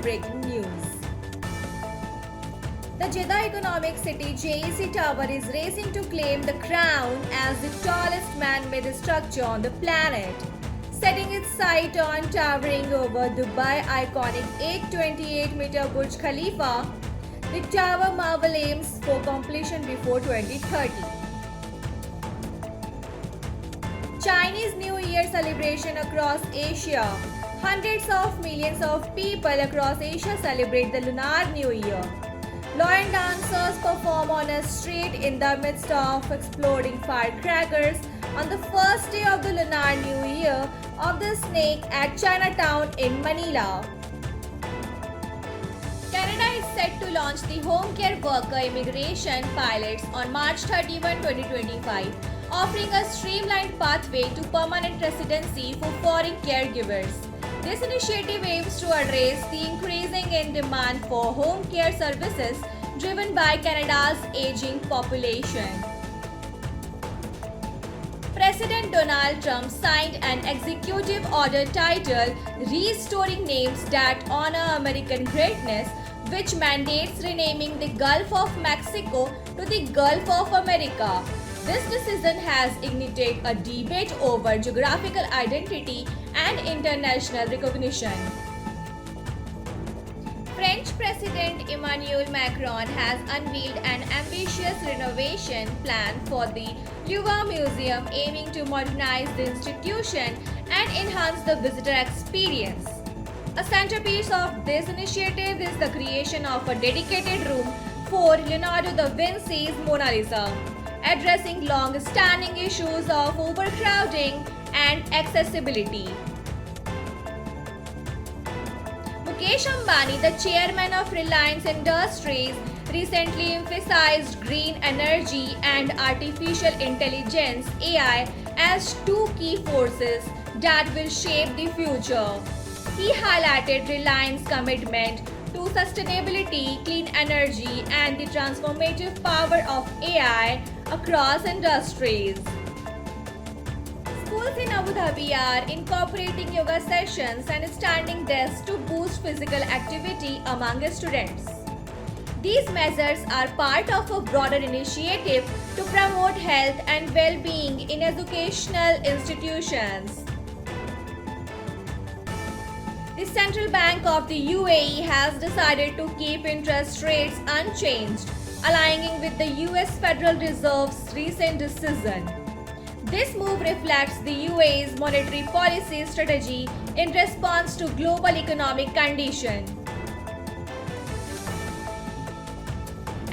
breaking news. The Jeddah Economic City JEC Tower is racing to claim the crown as the tallest man-made structure on the planet. Setting its sight on towering over Dubai iconic 828-meter Burj Khalifa, the tower marvel aims for completion before 2030. Chinese New Year celebration across Asia. Hundreds of millions of people across Asia celebrate the Lunar New Year. Lion dancers perform on a street in the midst of exploding firecrackers on the first day of the Lunar New Year of the Snake at Chinatown in Manila. Canada is set to launch the home care worker immigration pilots on March 31, 2025, offering a streamlined pathway to permanent residency for foreign caregivers. This initiative aims to address the increasing in demand for home care services driven by Canada's aging population. President Donald Trump signed an executive order titled Restoring Names That Honor American Greatness, which mandates renaming the Gulf of Mexico to the Gulf of America. This decision has ignited a debate over geographical identity and international recognition. French President Emmanuel Macron has unveiled an ambitious renovation plan for the Louvre Museum, aiming to modernize the institution and enhance the visitor experience. A centerpiece of this initiative is the creation of a dedicated room for Leonardo da Vinci's Mona Lisa, addressing long-standing issues of overcrowding and accessibility. Mukesh Ambani, the chairman of Reliance Industries, recently emphasized green energy and artificial intelligence (AI) as two key forces that will shape the future. He highlighted Reliance's commitment to sustainability, clean energy, and the transformative power of AI across industries. Schools in Abu Dhabi are incorporating yoga sessions and standing desks to boost physical activity among students. These measures are part of a broader initiative to promote health and well-being in educational institutions. The Central Bank of the UAE has decided to keep interest rates unchanged, aligning with the US Federal Reserve's recent decision. This move reflects the UAE's monetary policy strategy in response to global economic conditions.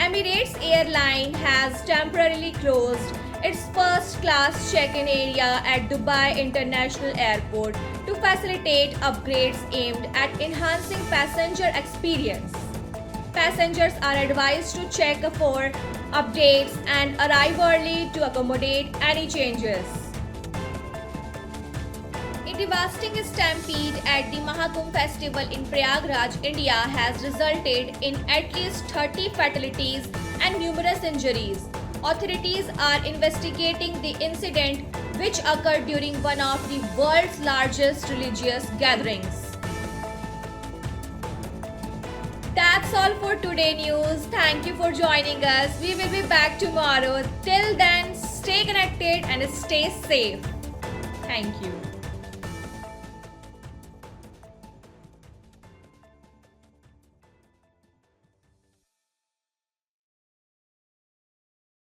Emirates Airline has temporarily closed its first-class check-in area at Dubai International Airport to facilitate upgrades aimed at enhancing passenger experience. Passengers are advised to check for updates and arrive early to accommodate any changes. A devastating stampede at the Mahakumbh festival in Prayagraj, India has resulted in at least 30 fatalities and numerous injuries. Authorities are investigating the incident, which occurred during one of the world's largest religious gatherings. That's all for today news. Thank you for joining us. We will be back tomorrow. Till then, stay connected and stay safe. Thank you.